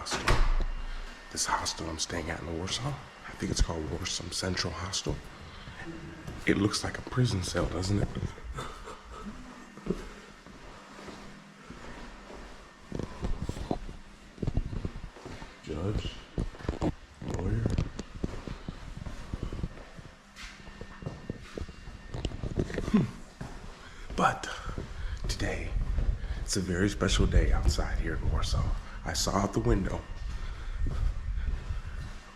hostel. This hostel I'm staying at in Warsaw, I think it's called Warsaw Central Hostel. It looks like a prison cell, doesn't it? Judge, lawyer. But today, it's a very special day outside here in Warsaw. I saw out the window.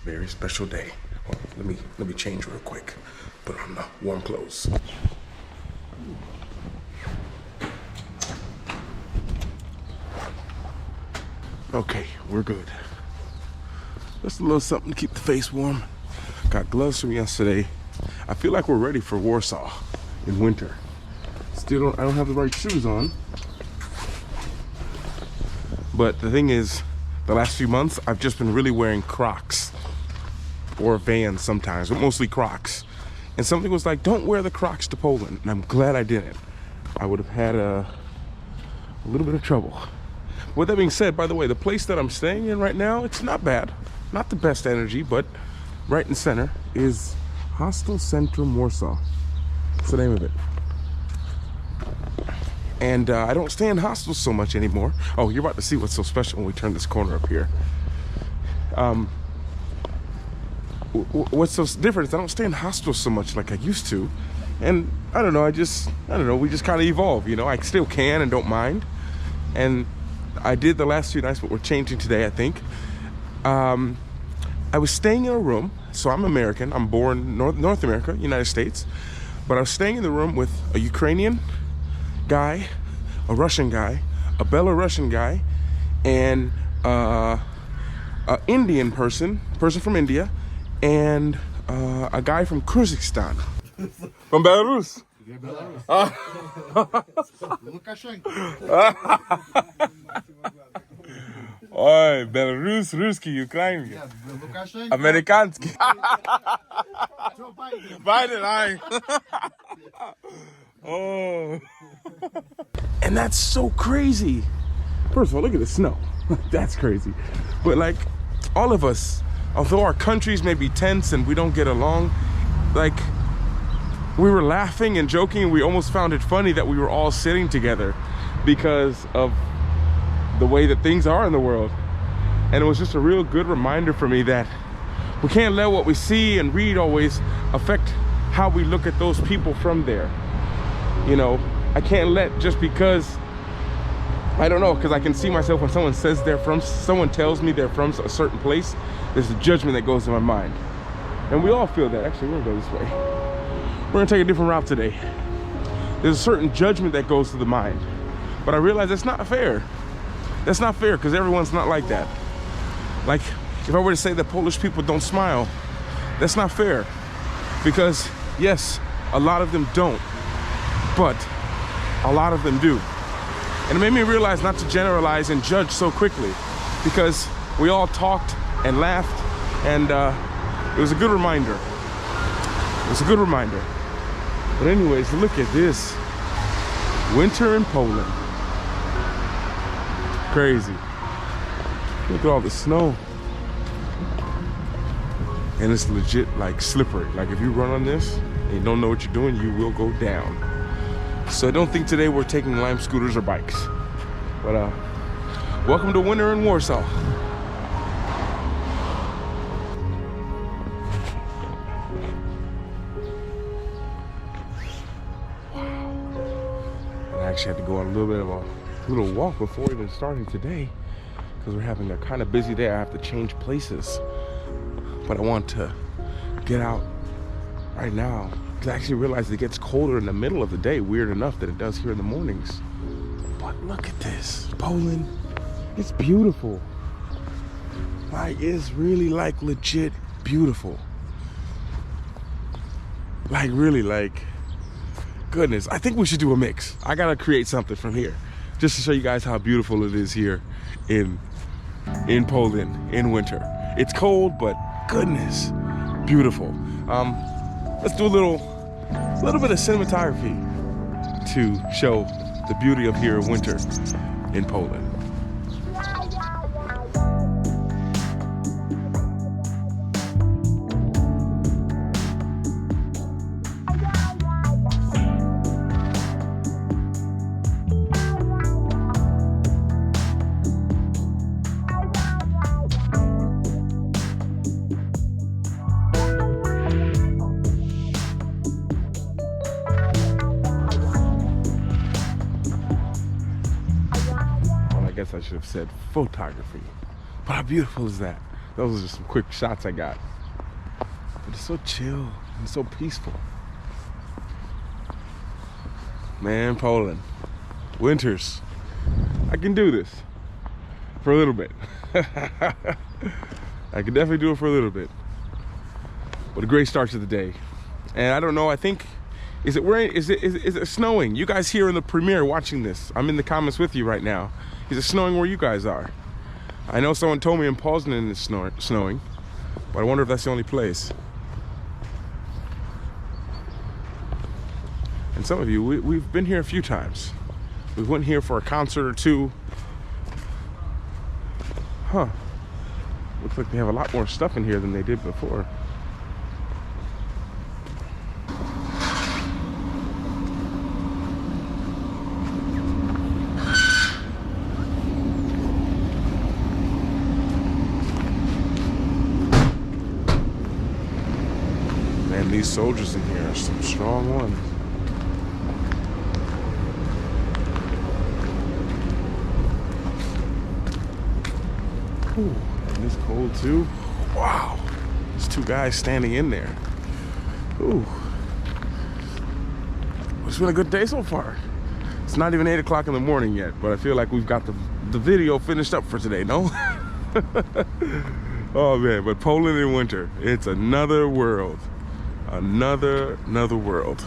Very special day. Well, let me change real quick. Put on the warm clothes. Okay, we're good. Just a little something to keep the face warm. Got gloves from yesterday. I feel like we're ready for Warsaw in winter. Still I don't have the right shoes on. But the thing is, the last few months, I've just been really wearing Crocs or Vans sometimes, but mostly Crocs. And something was like, don't wear the Crocs to Poland. And I'm glad I didn't. I would have had a little bit of trouble. With that being said, by the way, the place that I'm staying in right now, it's not bad. Not the best energy, but right in center is Hostel Centrum Warsaw. That's the name of it. And I don't stay in hostels so much anymore. Oh, you're about to see what's so special when we turn this corner up here. What's so different is I don't stay in hostels so much like I used to. And I don't know, we just kind of evolve, you know? I still can and don't mind. And I did the last few nights, but we're changing today, I think. I was staying in a room, so I'm American. I'm born North America, United States. But I was staying in the room with a Ukrainian guy, a Russian guy, a Belarusian guy, and an Indian person from India, and a guy from Kazakhstan. From Belarus. Yeah, Belarus. Lukashenko. Ой, Belarus, русский, украинский. Yeah, Lukashenko. Американский. Joe Biden. Biden, aye. Oh. And that's so crazy. First of all, look at the snow. That's crazy. But like, all of us, although our countries may be tense and we don't get along, like, we were laughing and joking, and we almost found it funny that we were all sitting together because of the way that things are in the world. And it was just a real good reminder for me that we can't let what we see and read always affect how we look at those people from there. You know, I can't let, just because, I don't know, because I can see myself when someone says someone tells me they're from a certain place, there's a judgment that goes in my mind. And we all feel that. Actually, we're gonna go this way. We're gonna take a different route today. There's a certain judgment that goes to the mind. But I realize that's not fair. That's not fair, because everyone's not like that. Like, if I were to say that Polish people don't smile, that's not fair. Because, yes, a lot of them don't, but a lot of them do. And it made me realize not to generalize and judge so quickly, because we all talked and laughed, and it was a good reminder. It was a good reminder. But anyways, look at this. Winter in Poland. Crazy. Look at all the snow. And it's legit like slippery. Like if you run on this and you don't know what you're doing, you will go down. So I don't think today we're taking Lime scooters or bikes. But welcome to winter in Warsaw. I actually had to go on a little bit of a little walk before even starting today, because we're having a kind of busy day. I have to change places, but I want to get out right now because I actually realized it gets colder in the middle of the day, weird enough, than it does here in the mornings. But look at this, Poland. It's beautiful. Like, it's really like legit beautiful. Like really, like, goodness, I think we should do a mix. I gotta create something from here just to show you guys how beautiful it is here in Poland in winter. It's cold, but goodness, beautiful. Let's do a little bit of cinematography to show the beauty of here in winter in Poland. I should have said photography. But how beautiful is that? Those are just some quick shots I got. But it's so chill and so peaceful. Man, Poland. Winters. I can do this for a little bit. I can definitely do it for a little bit. But a great start to the day. And I don't know, I think, is it snowing? You guys here in the premiere watching this, I'm in the comments with you right now. Is it snowing where you guys are? I know someone told me in Poznan it's snowing, but I wonder if that's the only place. And some of you, we've been here a few times. We went here for a concert or two. Huh. Looks like they have a lot more stuff in here than they did before. Man, these soldiers in here are some strong ones. Ooh, and it's cold too. Wow, there's two guys standing in there. Ooh, it's been a good day so far. It's not even 8 o'clock in the morning yet, but I feel like we've got the video finished up for today, no? Oh man, but Poland in winter, it's another world. Another world.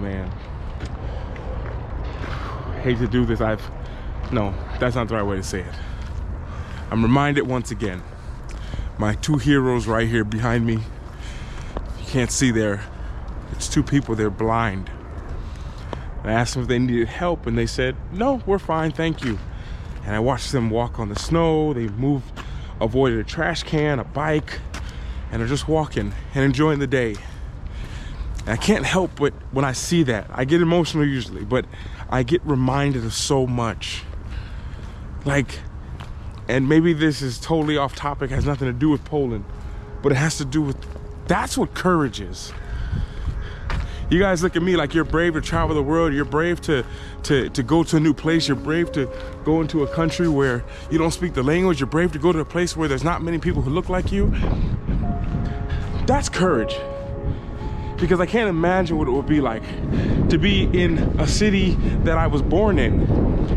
Man, hate to do this. No, that's not the right way to say it. I'm reminded once again, my two heroes right here behind me, you can't see there, it's two people, they're blind. I asked them if they needed help and they said, no, we're fine, thank you. And I watched them walk on the snow, they avoided a trash can, a bike, and they're just walking and enjoying the day. And I can't help but when I see that, I get emotional usually, but I get reminded of so much. Like, and maybe this is totally off topic, has nothing to do with Poland, but it has to do with, that's what courage is. You guys look at me like you're brave to travel the world, you're brave to go to a new place, you're brave to go into a country where you don't speak the language, you're brave to go to a place where there's not many people who look like you. That's courage. Because I can't imagine what it would be like to be in a city that I was born in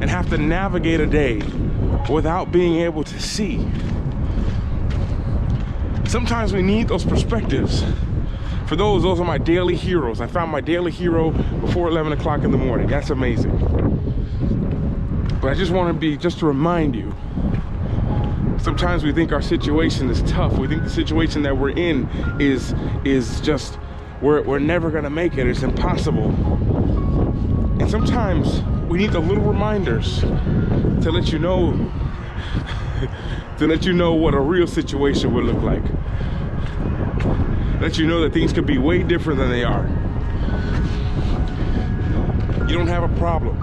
and have to navigate a day without being able to see. Sometimes we need those perspectives. For those are my daily heroes. I found my daily hero before 11 o'clock in the morning. That's amazing. But I just want to remind you, sometimes we think our situation is tough. We think the situation that we're in is just, we're never gonna make it, it's impossible. And sometimes we need the little reminders to let you know what a real situation would look like. Let you know that things could be way different than they are. You don't have a problem.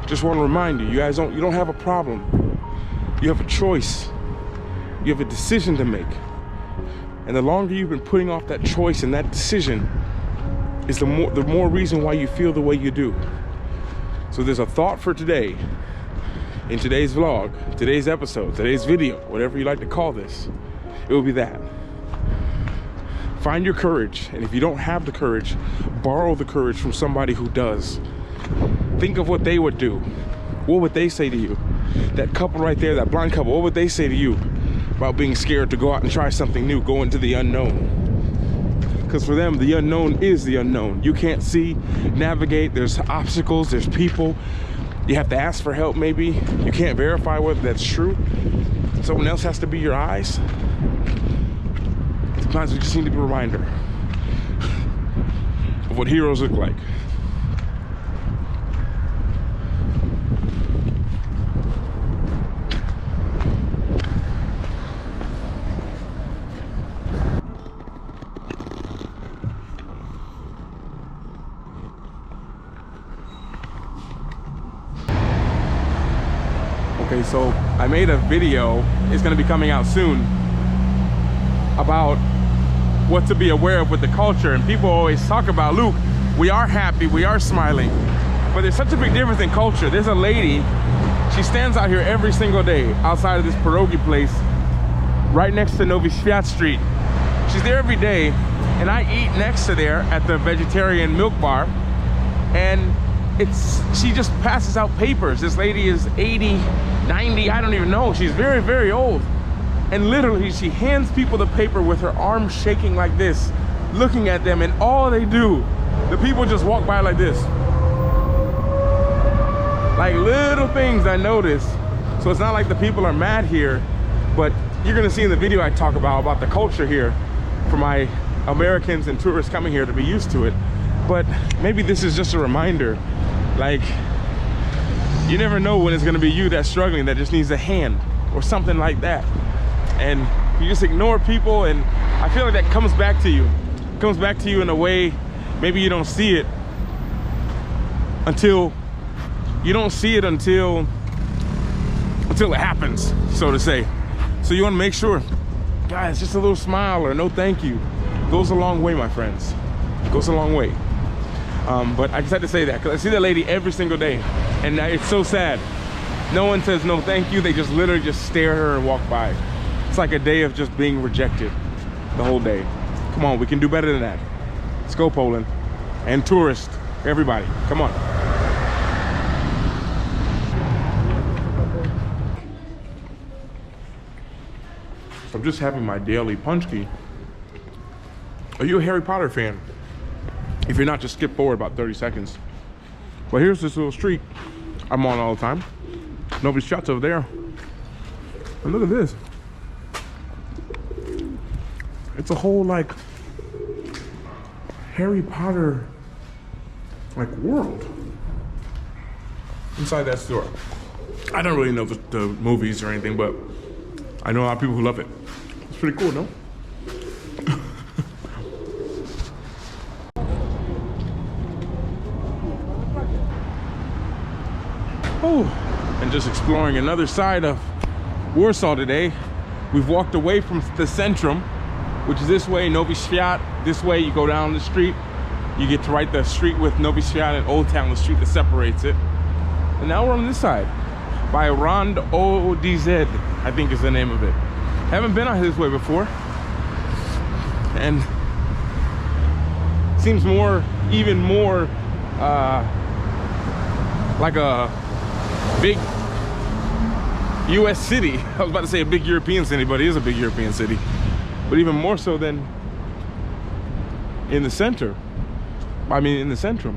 Just want to remind you, you don't have a problem. You have a choice. You have a decision to make. And the longer you've been putting off that choice and that decision is the more reason why you feel the way you do. So there's a thought for today, in today's vlog, today's episode, today's video, whatever you like to call this, it will be that. Find your courage, and if you don't have the courage, borrow the courage from somebody who does. Think of what they would do. What would they say to you? That couple right there, that blind couple, what would they say to you about being scared to go out and try something new, go into the unknown? Because for them, the unknown is the unknown. You can't see, navigate, there's obstacles, there's people. You have to ask for help maybe. You can't verify whether that's true. Someone else has to be your eyes. Sometimes we just need to be a reminder of what heroes look like. Okay, so I made a video, it's gonna be coming out soon, about what to be aware of with the culture. And people always talk about, Luke, we are happy, we are smiling, but there's such a big difference in culture. There's a lady, she stands out here every single day outside of this pierogi place right next to Novi Sviat Street. She's there every day, and I eat next to there at the vegetarian milk bar, and she just passes out papers. This lady is 80, 90, I don't even know. She's very, very old. And literally she hands people the paper with her arms shaking like this, looking at them, and all they do, the people just walk by like this. Like little things I notice. So it's not like the people are mad here, but you're gonna see in the video I talk about the culture here for my Americans and tourists coming here to be used to it. But maybe this is just a reminder, like, you never know when it's gonna be you that's struggling, that just needs a hand or something like that. And you just ignore people, and I feel like that comes back to you. It comes back to you in a way, maybe you don't see it until until it happens, so to say. So you wanna make sure, guys, just a little smile or no thank you goes a long way, my friends. It goes a long way. But I just had to say that, because I see that lady every single day, and it's so sad. No one says no thank you, they just literally just stare at her and walk by. It's like a day of just being rejected the whole day. Come on, we can do better than that. Let's go, Poland. And tourists, everybody, come on. So I'm just having my daily punchki. Are you a Harry Potter fan? If you're not, just skip forward about 30 seconds. But here's this little street I'm on all the time. Nobody's shots over there. And look at this. It's a whole like Harry Potter like world inside that store. I don't really know the movies or anything, but I know a lot of people who love it. It's pretty cool, no? Oh, and just exploring another side of Warsaw today. We've walked away from the Centrum, which is this way, Novi Sviat. This way, you go down the street, you get to right the street with Novi Sviat and Old Town, the street that separates it. And now we're on this side, by Rond ODZ, I think is the name of it. Haven't been out this way before. And seems even more like a big US city. I was about to say a big European city, but it is a big European city. But even more so than in the center. I mean, in the Centrum.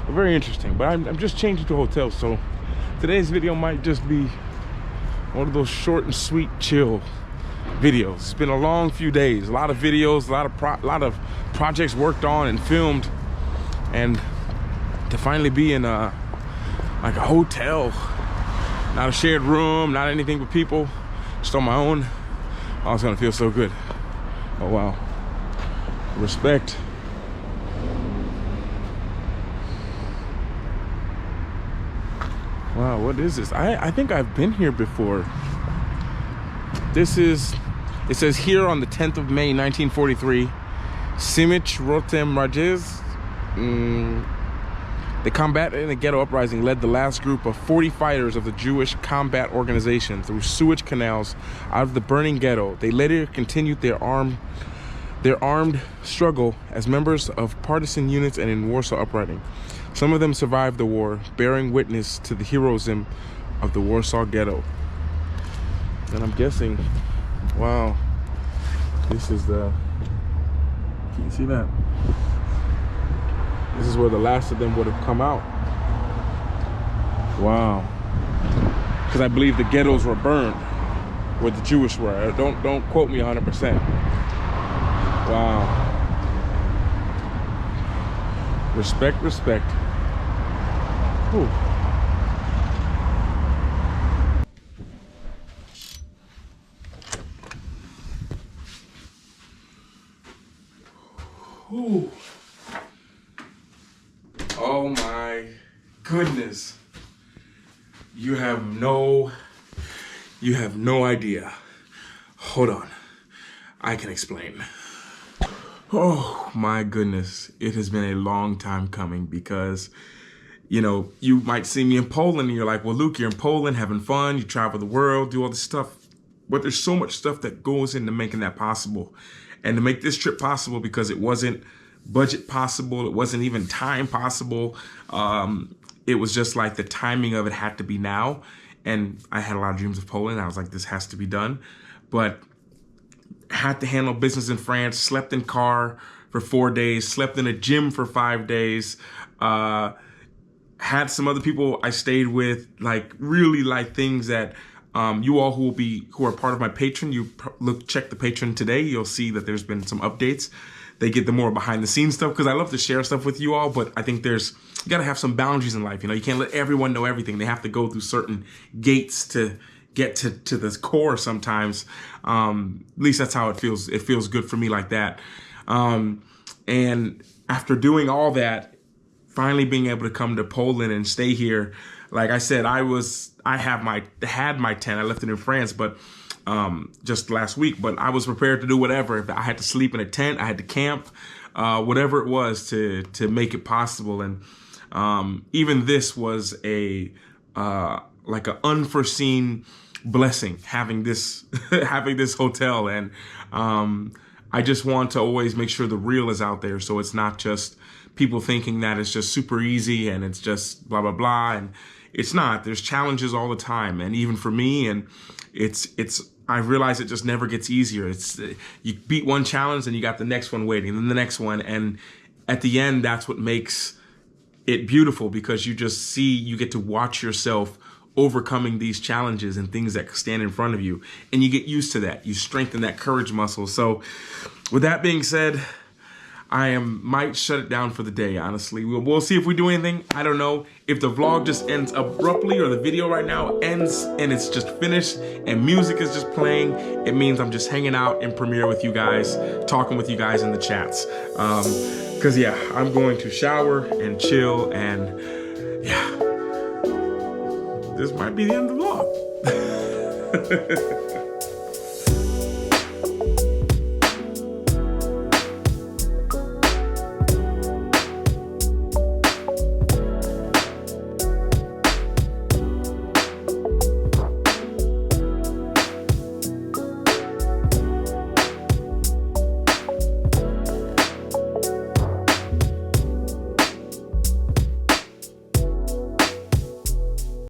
Very interesting, but I'm just changing to hotels, so today's video might just be one of those short and sweet, chill videos. It's been a long few days, a lot of videos, a lot of projects worked on and filmed, and to finally be in like a hotel, not a shared room, not anything with people, just on my own. Oh, it's gonna feel so good. Oh wow, respect. Wow, what is this? I think I've been here before. It says here on the 10th of May, 1943, Simich Rotem Rajes, the combat in the ghetto uprising led the last group of 40 fighters of the Jewish combat organization through sewage canals out of the burning ghetto. They later continued their armed struggle as members of partisan units and in Warsaw uprising. Some of them survived the war, bearing witness to the heroism of the Warsaw ghetto. And I'm guessing, wow, this is the, can you see that? This is where the last of them would have come out. Wow. Because I believe the ghettos were burned, where the Jewish were. Don't quote me 100%. Wow. Respect, respect. Ooh. Ooh. Oh my goodness. You have no You have no idea. Hold on, I can explain. Oh my goodness, it has been a long time coming because, you know, you might see me in Poland and you're like, well, Luke, you're in Poland having fun, you travel the world, do all this stuff. But there's so much stuff that goes into making that possible. And to make this trip possible, because it wasn't budget possible, it wasn't even time possible. It was just like the timing of it had to be now. And I had a lot of dreams of Poland. I was like, this has to be done. But had to handle business in France, slept in car for 4 days, slept in a gym for 5 days, had some other people I stayed with, like really like things that you all who are part of my Patreon, check the Patreon today, you'll see that there's been some updates. They get the more behind the scenes stuff because I love to share stuff with you all, but I think you gotta have some boundaries in life. You know, you can't let everyone know everything. They have to go through certain gates to get to the core sometimes. At least that's how it feels. It feels good for me like that. And after doing all that, finally being able to come to Poland and stay here, like I said, I had my tent. I left it in France, but just last week, but I was prepared to do whatever. If I had to sleep in a tent, I had to camp, whatever it was to make it possible. And even this was like an unforeseen blessing, having this having this hotel. And I just want to always make sure the real is out there, so it's not just people thinking that it's just super easy and it's just blah blah blah. And it's not. There's challenges all the time, and even for me, and I realize it just never gets easier. You beat one challenge and you got the next one waiting, and then the next one, and at the end, that's what makes it beautiful, because you get to watch yourself overcoming these challenges and things that stand in front of you, and you get used to that. You strengthen that courage muscle. So with that being said, I might shut it down for the day, honestly. We'll see if we do anything. I don't know. If the vlog just ends abruptly, or the video right now ends and it's just finished and music is just playing, it means I'm just hanging out in Premiere with you guys, talking with you guys in the chats. Because yeah, I'm going to shower and chill, and yeah, this might be the end of the vlog.